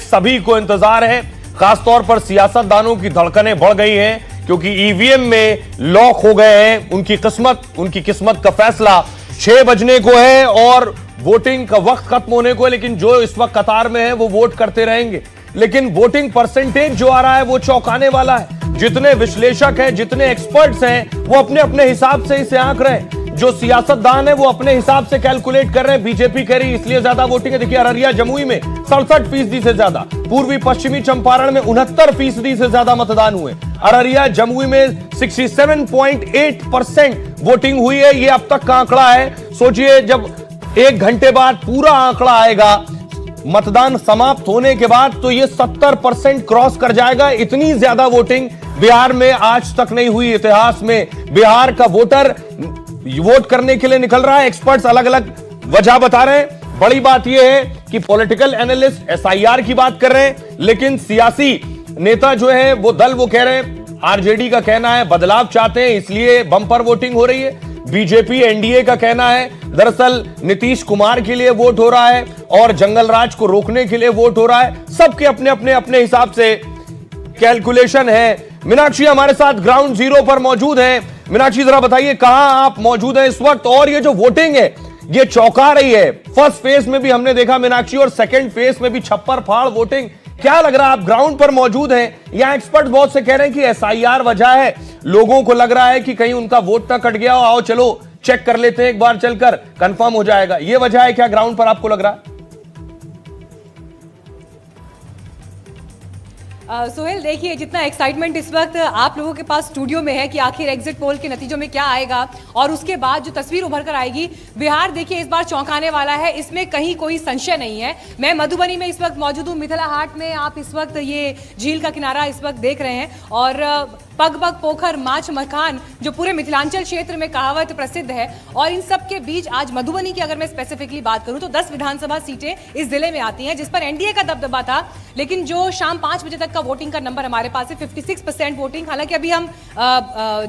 सभी को इंतजार है, खासतौर पर सियासतदानों की धड़कनें बढ़ गई हैं क्योंकि ईवीएम में लॉक हो गए हैं। उनकी किस्मत का फैसला 6 बजने को है और वोटिंग का वक्त खत्म होने को है, लेकिन जो इस वक्त कतार में है वो वोट करते रहेंगे। लेकिन वोटिंग परसेंटेज जो आ रहा है वो चौंकाने वाला है। जितने विश्लेषक हैं, जितने एक्सपर्ट्स हैं, वो अपने अपने हिसाब से इसे आंक रहे हैं। जो सियासतदान है वो अपने हिसाब से कैलकुलेट कर रहे हैं। बीजेपी कह रही इसलिए ज्यादा वोटिंग है। देखिए, अररिया जमुई में 67% से ज्यादा, पूर्वी पश्चिमी चंपारण में 69% से ज्यादा मतदान हुए। अररिया जमुई में 67.8% वोटिंग हुई है। ये अब तक का आंकड़ा है। सोचिए, जब 1 घंटे बाद पूरा आंकड़ा आएगा मतदान समाप्त होने के बाद, तो ये 70% क्रॉस कर जाएगा। इतनी ज्यादा वोटिंग बिहार में आज तक नहीं हुई। इतिहास में बिहार का वोटर वोट करने के लिए निकल रहा है। एक्सपर्ट्स अलग अलग वजह बता रहे हैं। बड़ी बात यह है कि पॉलिटिकल एनालिस्ट एसआईआर की बात कर रहे हैं, लेकिन सियासी नेता जो है वो कह रहे हैं, आरजेडी का कहना है बदलाव चाहते हैं इसलिए बम्पर वोटिंग हो रही है। बीजेपी एनडीए का कहना है दरअसल नीतीश कुमार के लिए वोट हो रहा है और जंगल राज को रोकने के लिए वोट हो रहा है। सबके अपने अपने अपने हिसाब से कैलकुलेशन है। मीनाक्षी हमारे साथ ग्राउंड जीरो पर मौजूद है। मीनाक्षी, जरा बताइए कहां आप मौजूद हैं इस वक्त, और ये जो वोटिंग है ये चौंका रही है। फर्स्ट फेज में भी हमने देखा मीनाक्षी, और सेकंड फेज में भी छप्पर फाड़ वोटिंग। क्या लग रहा है, आप ग्राउंड पर मौजूद हैं, यहां एक्सपर्ट बहुत से कह रहे हैं कि एसआईआर वजह है। लोगों को लग रहा है कि कहीं उनका वोट ना कट गया हो, आओ चलो चेक कर लेते हैं एक बार चलकर, कंफर्म हो जाएगा। ये वजह है क्या ग्राउंड पर आपको लग रहा है? सोहेल, देखिए, जितना एक्साइटमेंट इस वक्त आप लोगों के पास स्टूडियो में है कि आखिर एग्जिट पोल के नतीजों में क्या आएगा और उसके बाद जो तस्वीर उभर कर आएगी, बिहार देखिए इस बार चौंकाने वाला है, इसमें कहीं कोई संशय नहीं है। मैं मधुबनी में इस वक्त मौजूद हूँ, मिथिला हाट में आप इस वक्त ये झील का किनारा इस वक्त देख रहे हैं, और पग पग पोखर माछ मखान जो पूरे मिथिलांचल क्षेत्र में कहावत प्रसिद्ध है। और इन सब के बीच आज मधुबनी की अगर मैं स्पेसिफिकली बात करूं तो 10 विधानसभा सीटें इस जिले में आती हैं, जिस पर एनडीए का दबदबा था। लेकिन जो शाम 5 बजे तक का वोटिंग का नंबर हमारे पास है 56% वोटिंग, हालांकि अभी हम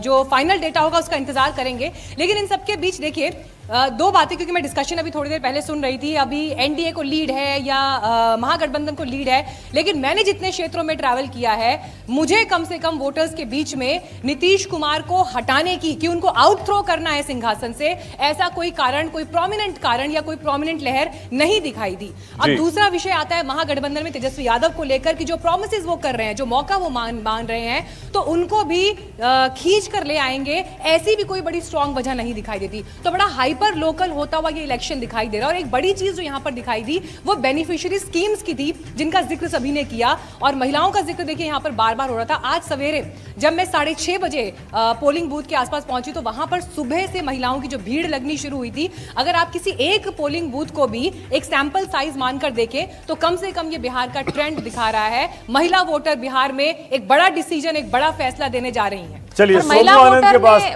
जो फाइनल डेटा होगा उसका इंतजार करेंगे। लेकिन इन सबके बीच देखिए दो बातें, क्योंकि मैं डिस्कशन अभी थोड़ी देर पहले सुन रही थी, अभी एनडीए को लीड है या महागठबंधन को लीड है, लेकिन मैंने जितने क्षेत्रों में ट्रैवल किया है, मुझे कम से कम वोटर्स के बीच में नीतीश कुमार को हटाने की, कि उनको आउट थ्रो करना है सिंहासन से, ऐसा कोई कारण, कोई प्रोमिनेंट कारण या कोई प्रोमिनेंट लहर नहीं दिखाई दी। अब दूसरा विषय आता है महागठबंधन में तेजस्वी यादव को लेकर कि जो प्रोमिसेस वो कर रहे हैं, जो मौका वो मान रहे हैं, तो उनको भी खींच कर ले आएंगे, ऐसी भी कोई बड़ी स्ट्रॉन्ग वजह नहीं दिखाई देती। तो बड़ा हाइपर लोकल होता हुआ ये इलेक्शन दिखाई दे रहा है। और एक बड़ी चीज जो यहां पर दिखाई दी वो बेनिफिशियरी स्कीम्स की थी, जिनका जिक्र सभी ने किया, और महिलाओं का जिक्र देखिए यहां पर बार बार हो रहा था। आज सवेरे जब मैं 6:30 बजे पोलिंग बूथ के आसपास पहुंची तो वहां पर सुबह से महिलाओं की जो भीड़ लगनी शुरू हुई थी, अगर आप किसी एक पोलिंग बूथ को भी एक सैंपल साइज मानकर देखें तो कम से कम ये बिहार का ट्रेंड दिखा रहा है। महिला वोटर बिहार में एक बड़ा डिसीजन, एक बड़ा फैसला देने जा रही हैं। चलिए,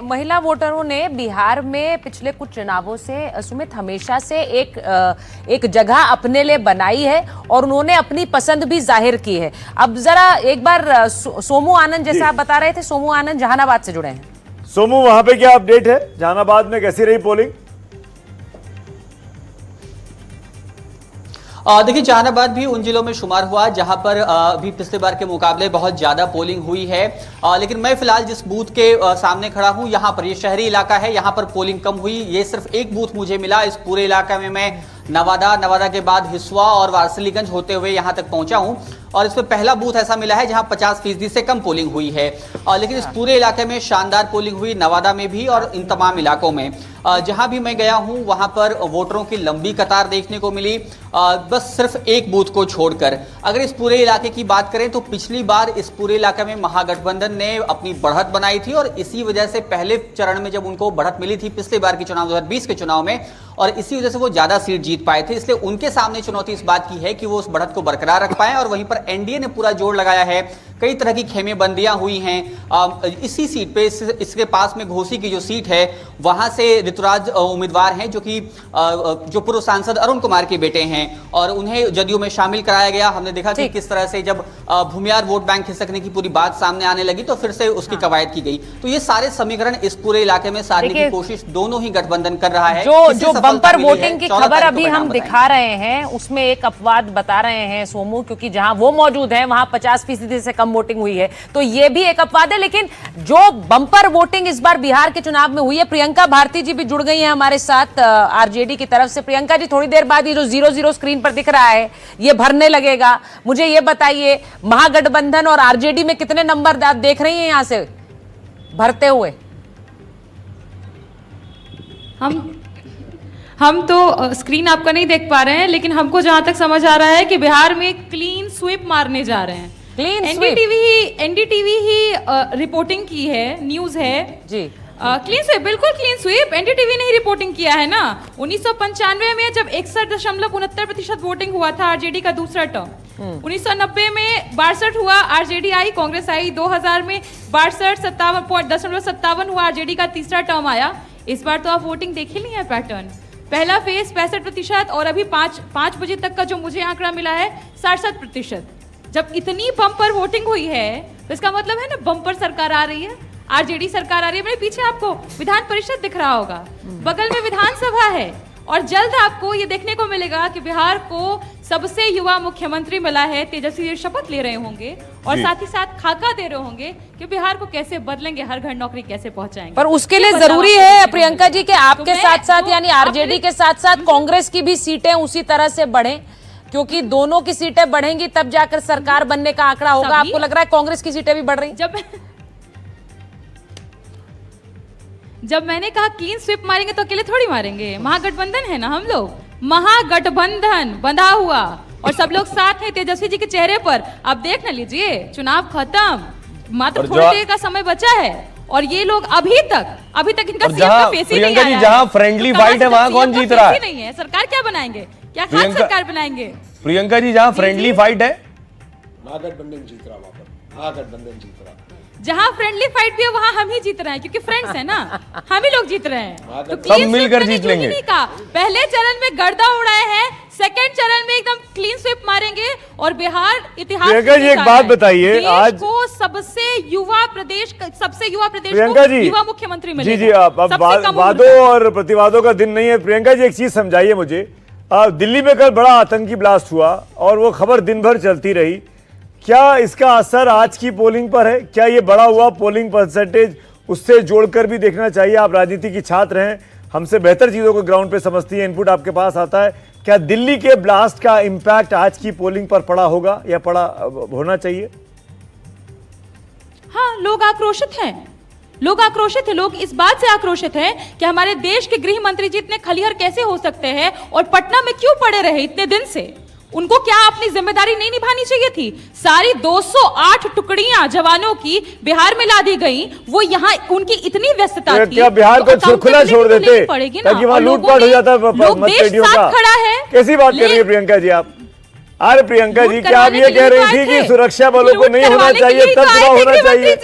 महिला वोटरों ने बिहार में पिछले कुछ चुनावों से सुमित हमेशा से एक जगह अपने लिए बनाई है और उन्होंने अपनी पसंद भी जाहिर की है। अब जरा एक बार सोमू आनंद, जैसा आप बता रहे थे, सोमू आनंद जहानाबाद से जुड़े हैं। सोमू, वहां पे क्या अपडेट है? जहानाबाद में कैसी रही पोलिंग? देखिए, जहानाबाद भी उन जिलों में शुमार हुआ जहां पर अभी पिछले बार के मुकाबले बहुत ज्यादा पोलिंग हुई है। लेकिन मैं फिलहाल जिस बूथ के सामने खड़ा हूं, यहां पर, ये शहरी इलाका है, यहां पर पोलिंग कम हुई। ये सिर्फ एक बूथ मुझे मिला इस पूरे इलाके में। मैं नवादा के बाद हिसुआ और वारसलीगंज होते हुए यहां तक पहुंचा हूं, और इसमें पहला बूथ ऐसा मिला है जहां 50% से कम पोलिंग हुई है। लेकिन इस पूरे इलाके में शानदार पोलिंग हुई, नवादा में भी और इन तमाम इलाकों में। जहां भी मैं गया हूं वहां पर वोटरों की लंबी कतार देखने को मिली, बस सिर्फ एक बूथ को छोड़कर। अगर इस पूरे इलाके की बात करें तो पिछली बार इस पूरे इलाके में महागठबंधन ने अपनी बढ़त बनाई थी, और इसी वजह से पहले चरण में जब उनको बढ़त मिली थी पिछले बार के चुनाव 2020 के चुनाव में, और इसी वजह से वो ज्यादा सीट जीत पाए थे। इसलिए उनके सामने चुनौती इस बात की है कि वो उस बढ़त को बरकरार रख पाए। और वहीं पर एनडीए ने पूरा जोर लगाया है, कई तरह की खेमेबंदियां हुई हैं। इसी सीट पे इसके पास में घोसी की जो सीट है, वहां से ऋतुराज उम्मीदवार हैं, जो कि जो पूर्व सांसद अरुण कुमार के बेटे हैं, और उन्हें जदयू में शामिल कराया गया। हमने देखा कि किस तरह से जब भूमियार वोट बैंक खिसकने की पूरी बात सामने आने लगी तो फिर से उसकी कवायद की गई। तो ये सारे समीकरण इस पूरे इलाके में साधने की कोशिश दोनों ही गठबंधन कर रहा है। जो बम्पर वोटिंग की खबर अभी हम दिखा रहे हैं उसमें एक अपवाद बता रहे हैं सोमू, क्योंकि जहां वो मौजूद है वहां 50% से कम वोटिंग हुई है, तो ये भी एक अपवाद है। लेकिन जो बम्पर वोटिंग इस बार बिहार के चुनाव में हुई है, प्रियंका भारती जी भी जुड़ गई हैं हमारे साथ आरजेडी की तरफ से। प्रियंका जी, थोड़ी देर बाद ये जो 0-0 स्क्रीन पर दिख रहा है ये भरने लगेगा। मुझे ये बताइए, महागठबंधन और आरजेडी में कितने नंबर आप देख रही हैं यहां से भरते हुए? हम तो स्क्रीन आपका नहीं देख पा रहे हैं, लेकिन हमको जहां तक समझ आ रहा है कि बिहार में क्लीन स्वीप मारने जा रहे हैं। एनडीटीवी ही रिपोर्टिंग की है, न्यूज है जी। क्लीन स्वीप, बिल्कुल क्लीन स्वीप। एनडीटीवी ने ही रिपोर्टिंग किया है ना। 1995 में जब 61.69% वोटिंग हुआ था आरजेडी का दूसरा टर्म, 1990 में 62 हुआ, आरजेडी आई, कांग्रेस आई। 2000 में 62.57 हुआ, आरजेडी का तीसरा टर्म आया। इस बार तो आप वोटिंग देख ही नहीं है पैटर्न। पहला फेज 65% और अभी 5 बजे तक का जो मुझे आंकड़ा मिला है 67%। जब इतनी बम्पर वोटिंग हुई है तो इसका मतलब है ना बम्पर सरकार आ रही है, आरजेडी सरकार आ रही है। मेरे पीछे आपको विधान परिषद दिख रहा होगा, बगल में विधानसभा है, और जल्द आपको ये देखने को मिलेगा कि बिहार को सबसे युवा मुख्यमंत्री मिला है। तेजस्वी जी शपथ ले रहे होंगे और साथ ही साथ खाका दे रहे होंगे कि बिहार को कैसे बदलेंगे, हर घर नौकरी कैसे पहुंचाएंगे। पर उसके लिए जरूरी है प्रियंका जी कि आपके साथ साथ यानी आरजेडी के साथ साथ कांग्रेस की भी सीटें उसी तरह से बढ़ें, क्योंकि दोनों की सीटें बढ़ेंगी तब जाकर सरकार बनने का आंकड़ा होगा। आपको लग रहा है कांग्रेस की सीटें भी बढ़ रही? जब मैंने कहा क्लीन स्वीप मारेंगे तो अकेले थोड़ी मारेंगे, महागठबंधन है ना हम लोग, महागठबंधन बंधा हुआ और सब लोग साथ हैं तेजस्वी जी के चेहरे पर। आप देख न लीजिए, चुनाव खत्म, मात्र थोड़ी देर का समय बचा है और ये लोग अभी तक इनका सीएम का फेस ही नहीं आया है। जहां फ्रेंडली फाइट है वहां कौन जीत रहा है? नहीं है, सरकार क्या बनाएंगे, क्या खास सरकार बनाएंगे? प्रियंका जी, जहां फ्रेंडली फाइट है महागठबंधन जीत रहा, वहां पर महागठबंधन जीत रहा। जहां फ्रेंडली फाइट भी है वहां हम ही जीत रहे हैं, क्योंकि फ्रेंड्स है ना, हम ही लोग जीत रहे हैं। तो सब मिलकर जीत लेंगे। पहले चरण में गर्दा उड़ाए हैं, सेकंड चरण में एकदम क्लीन स्वीप मारेंगे और बिहार इतिहास। प्रियंका जी, एक बात बताइए, आज को सबसे युवा प्रदेश प्रियंका जी, युवा मुख्यमंत्री मिलेगा। जी, अब वादों और प्रतिवादों का दिन नहीं है। प्रियंका जी, एक चीज समझाइए मुझे, दिल्ली में कल बड़ा आतंकी ब्लास्ट हुआ और वो खबर दिन भर चलती रही, क्या इसका असर आज की पोलिंग पर है? क्या ये बड़ा हुआ पोलिंग परसेंटेज उससे जोड़कर भी देखना चाहिए? आप राजनीति की छात्र हैं, हमसे बेहतर चीजों को ग्राउंड पे समझती हैं, इनपुट आपके पास आता है। क्या दिल्ली के ब्लास्ट का इंपैक्ट आज की पोलिंग पर पड़ा होगा या पड़ा होना चाहिए? हाँ, लोग आक्रोशित हैं, लोग इस बात से आक्रोशित हैं कि हमारे देश के गृह मंत्री जी इतने खलिहर कैसे हो सकते हैं और पटना में क्यों पड़े रहे इतने दिन से। उनको क्या अपनी जिम्मेदारी नहीं निभानी चाहिए थी? सारी 208 टुकड़ियां जवानों की बिहार में ला दी गई, वो यहाँ उनकी इतनी व्यस्तता थी। क्या बिहार को खुला छोड़ देते ताकि वहां लूटपाट हो जाता? खड़ा है, कैसी बात कर रही है प्रियंका जी आप? अरे प्रियंका जी, क्या आप ये कह रही थी कि सुरक्षा बलों को नहीं होना चाहिए, तब चुनाव होना चाहिए?